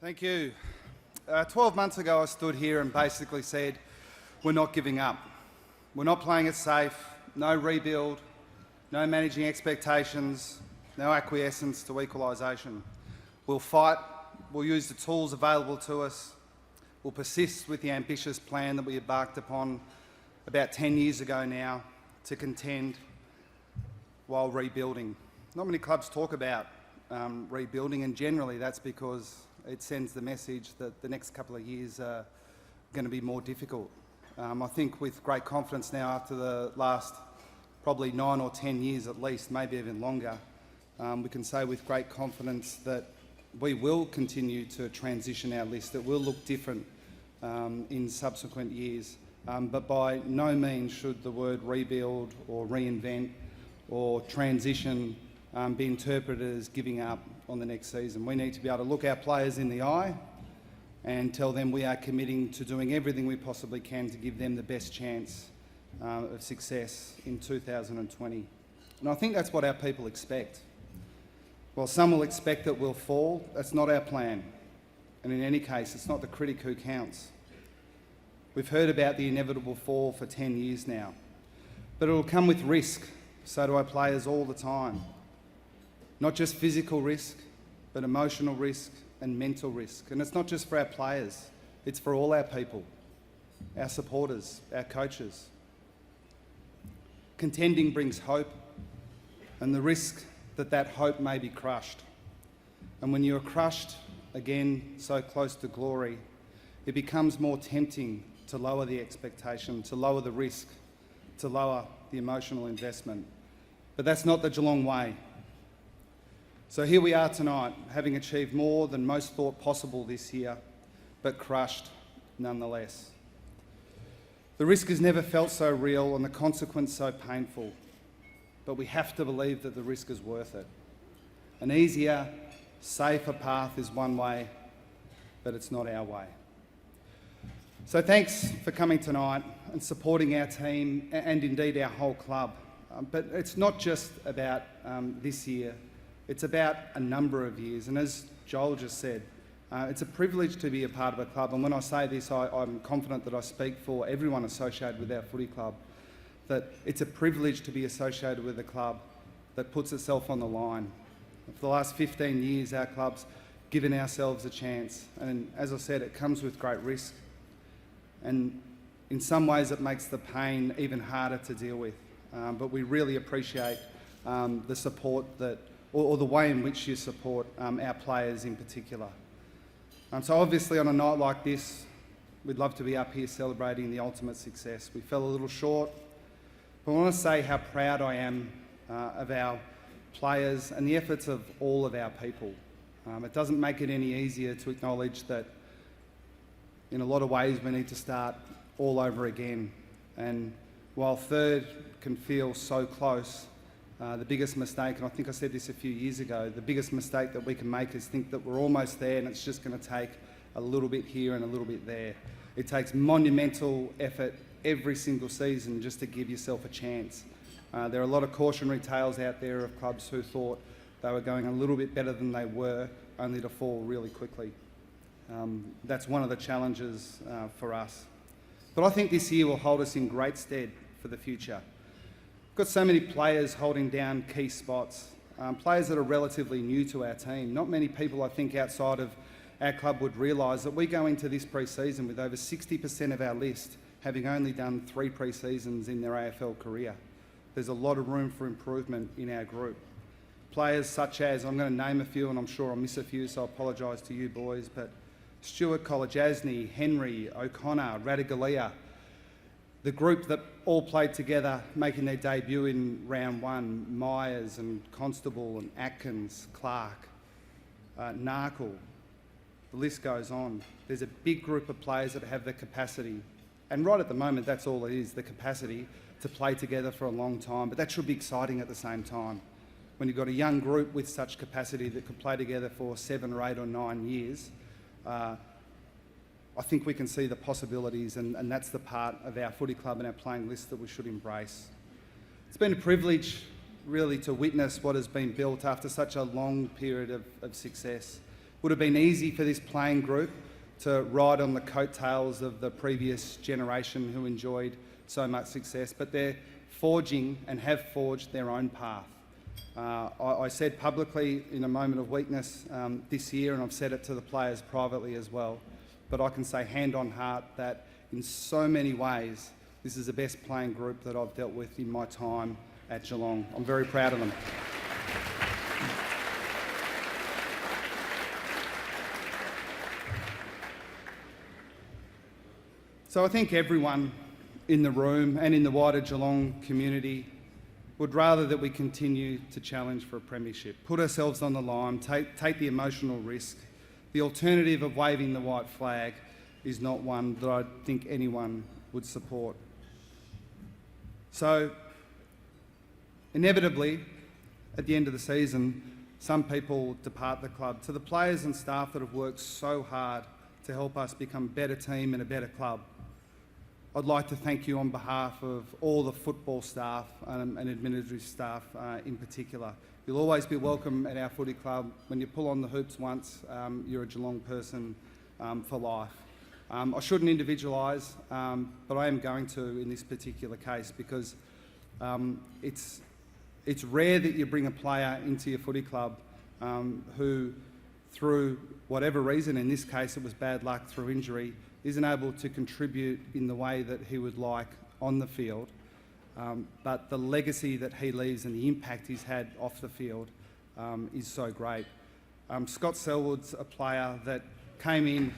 Thank you. 12 months ago I stood here and basically said, we're not giving up. We're not playing it safe, no rebuild, no managing expectations, no acquiescence to equalisation. We'll fight, we'll use the tools available to us, we'll persist with the ambitious plan that we embarked upon about 10 years ago now to contend while rebuilding. Not many clubs talk about rebuilding, and generally that's because it sends the message that the next couple of years are going to be more difficult. I think with great confidence now, after the last probably 9 or 10 years at least, maybe even longer, we can say with great confidence that we will continue to transition our list. It will look different in subsequent years, but by no means should the word rebuild or reinvent or transition be interpreted as giving up on the next season. We need to be able to look our players in the eye and tell them we are committing to doing everything we possibly can to give them the best chance of success in 2020. And I think that's what our people expect. While some will expect that we'll fall, that's not our plan. And in any case, it's not the critic who counts. We've heard about the inevitable fall for 10 years now, but it will come with risk. So do our players all the time. Not just physical risk, but emotional risk and mental risk. And it's not just for our players, it's for all our people, our supporters, our coaches. Contending brings hope, and the risk that that hope may be crushed. And when you are crushed, again, so close to glory, it becomes more tempting to lower the expectation, to lower the risk, to lower the emotional investment. But that's not the Geelong way. So here we are tonight, having achieved more than most thought possible this year, but crushed nonetheless. The risk has never felt so real and the consequence so painful, but we have to believe that the risk is worth it. An easier, safer path is one way, but it's not our way. So thanks for coming tonight and supporting our team and indeed our whole club. But it's not just about this year. It's about a number of years, and as Joel just said, it's a privilege to be a part of a club, and when I say this, I'm confident that I speak for everyone associated with our footy club, that it's a privilege to be associated with a club that puts itself on the line. For the last 15 years, our club's given ourselves a chance, and as I said, it comes with great risk, and in some ways it makes the pain even harder to deal with, but we really appreciate the support that or the way in which you support our players in particular. So obviously on a night like this, we'd love to be up here celebrating the ultimate success. We fell a little short, but I want to say how proud I am of our players and the efforts of all of our people. It doesn't make it any easier to acknowledge that in a lot of ways we need to start all over again. And while third can feel so close, the biggest mistake, and I think I said this a few years ago, the biggest mistake that we can make is think that we're almost there and it's just going to take a little bit here and a little bit there. It takes monumental effort every single season just to give yourself a chance. There are a lot of cautionary tales out there of clubs who thought they were going a little bit better than they were, only to fall really quickly. That's one of the challenges for us. But I think this year will hold us in great stead for the future. We've got so many players holding down key spots, players that are relatively new to our team. Not many people, I think, outside of our club would realise that we go into this pre-season with over 60% of our list having only done 3 pre-seasons in their AFL career. There's a lot of room for improvement in our group. Players such as, I'm going to name a few and I'm sure I'll miss a few, so I apologise to you boys, but Stuart Kolajasny, Henry, O'Connor, Radigalia, the group that all played together, making their debut in round 1, Myers and Constable and Atkins, Clark, Narkle, the list goes on. There's a big group of players that have the capacity, and right at the moment that's all it is, the capacity to play together for a long time, but that should be exciting at the same time. When you've got a young group with such capacity that could play together for 7 or 8 or 9 years, I think we can see the possibilities, and that's the part of our footy club and our playing list that we should embrace. It's been a privilege, really, to witness what has been built after such a long period of success. would have been easy for this playing group to ride on the coattails of the previous generation who enjoyed so much success, but they're forging and have forged their own path. I said publicly in a moment of weakness this year, and I've said it to the players privately as well, but I can say hand on heart that in so many ways this is the best playing group that I've dealt with in my time at Geelong. I'm very proud of them. So I think everyone in the room and in the wider Geelong community would rather that we continue to challenge for a premiership, put ourselves on the line, take the emotional risk. The alternative of waving the white flag is not one that I think anyone would support. So inevitably, at the end of the season, some people depart the club. To the players and staff that have worked so hard to help us become a better team and a better club, I'd like to thank you on behalf of all the football staff and administrative staff in particular. You'll always be welcome at our footy club. When you pull on the hoops once, you're a Geelong person for life. I shouldn't individualise, but I am going to in this particular case because it's rare that you bring a player into your footy club who, through whatever reason, in this case it was bad luck through injury, isn't able to contribute in the way that he would like on the field, but the legacy that he leaves and the impact he's had off the field is so great. Scott Selwood's a player that came in...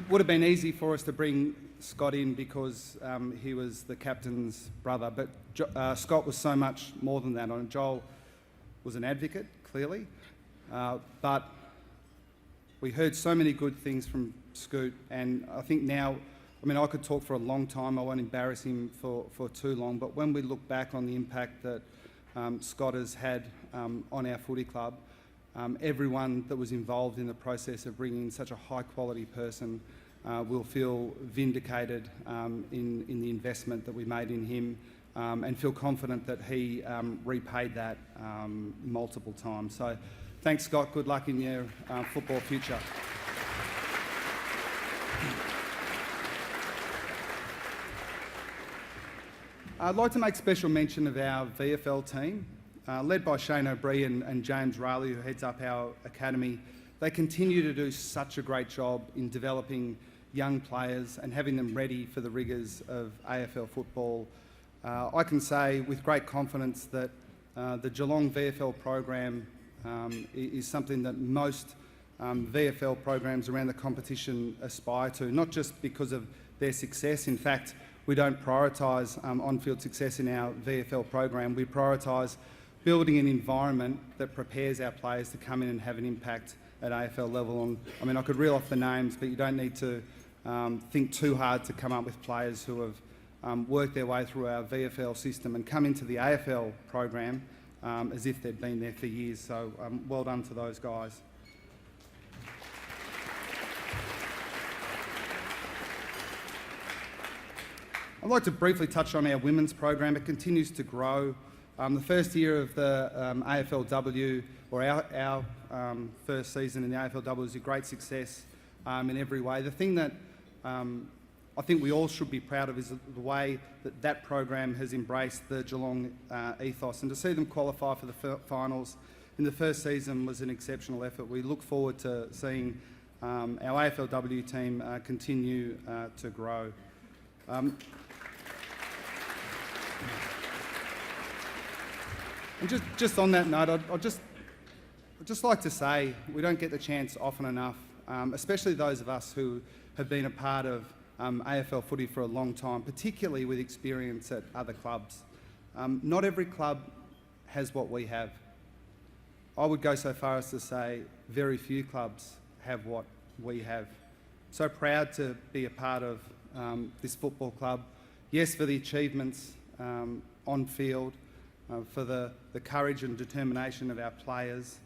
Would have been easy for us to bring Scott in because he was the captain's brother, but Scott was so much more than that. Joel was an advocate, clearly, but we heard so many good things from Scoot, and I think now, I mean, I could talk for a long time, I won't embarrass him for too long, but when we look back on the impact that Scott has had on our footy club, everyone that was involved in the process of bringing in such a high-quality person will feel vindicated in the investment that we made in him and feel confident that he repaid that multiple times. So thanks, Scott. Good luck in your football future. I'd like to make special mention of our VFL team. Led by Shane O'Brien and James Rayleigh, who heads up our academy. They continue to do such a great job in developing young players and having them ready for the rigours of AFL football. I can say with great confidence that the Geelong VFL program is something that most VFL programs around the competition aspire to, not just because of their success. In fact, we don't prioritise on-field success in our VFL program. We prioritise building an environment that prepares our players to come in and have an impact at AFL level. I mean, I could reel off the names, but you don't need to think too hard to come up with players who have worked their way through our VFL system and come into the AFL program as if they'd been there for years. So well done to those guys. I'd like to briefly touch on our women's program. It continues to grow. The first year of the AFLW, or our first season in the AFLW, was a great success in every way. The thing that I think we all should be proud of is the way that that program has embraced the Geelong ethos, and to see them qualify for the finals in the first season was an exceptional effort. We look forward to seeing our AFLW team continue to grow. And just on that note, I'd just like to say we don't get the chance often enough, especially those of us who have been a part of AFL footy for a long time, particularly with experience at other clubs. Not every club has what we have. I would go so far as to say very few clubs have what we have. So proud to be a part of this football club. Yes, for the achievements on field, for the courage and determination of our players,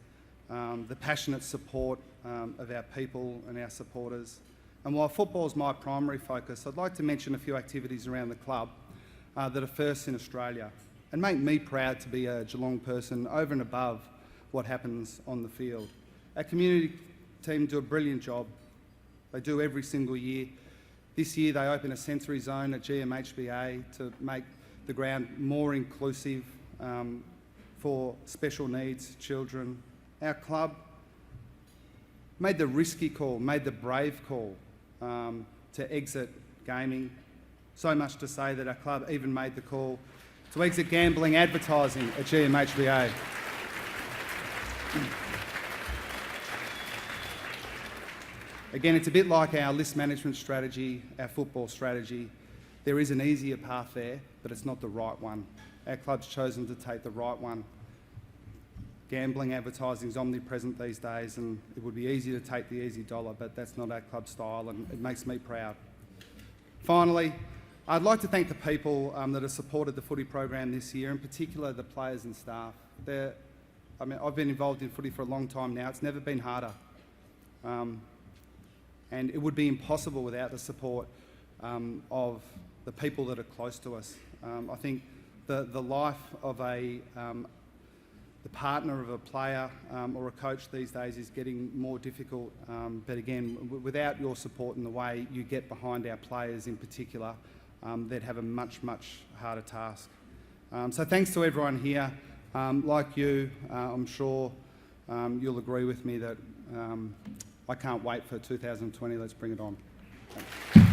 the passionate support of our people and our supporters, And while football is my primary focus, I'd like to mention a few activities around the club that are first in Australia and make me proud to be a Geelong person over and above what happens on the field. Our community team do a brilliant job. They do every single year. This year they open a sensory zone at GMHBA to make the ground more inclusive for special needs children. Our club made the risky call, made the brave call to exit gaming. So much to say that our club even made the call to exit gambling advertising at GMHBA. Again, it's a bit like our list management strategy, our football strategy. There is an easier path there, but it's not the right one. Our club's chosen to take the right one. Gambling advertising is omnipresent these days, and it would be easy to take the easy dollar, but that's not our club style, and it makes me proud. Finally, I'd like to thank the people that have supported the footy program this year, in particular the players and staff. I've been involved in footy for a long time now. It's never been harder. And it would be impossible without the support of the people that are close to us. I think the life of the partner of a player or a coach these days is getting more difficult. But again, without your support and the way you get behind our players in particular, they'd have a much, much harder task. So thanks to everyone here. Like you, I'm sure you'll agree with me that I can't wait for 2020. Let's bring it on. Thanks.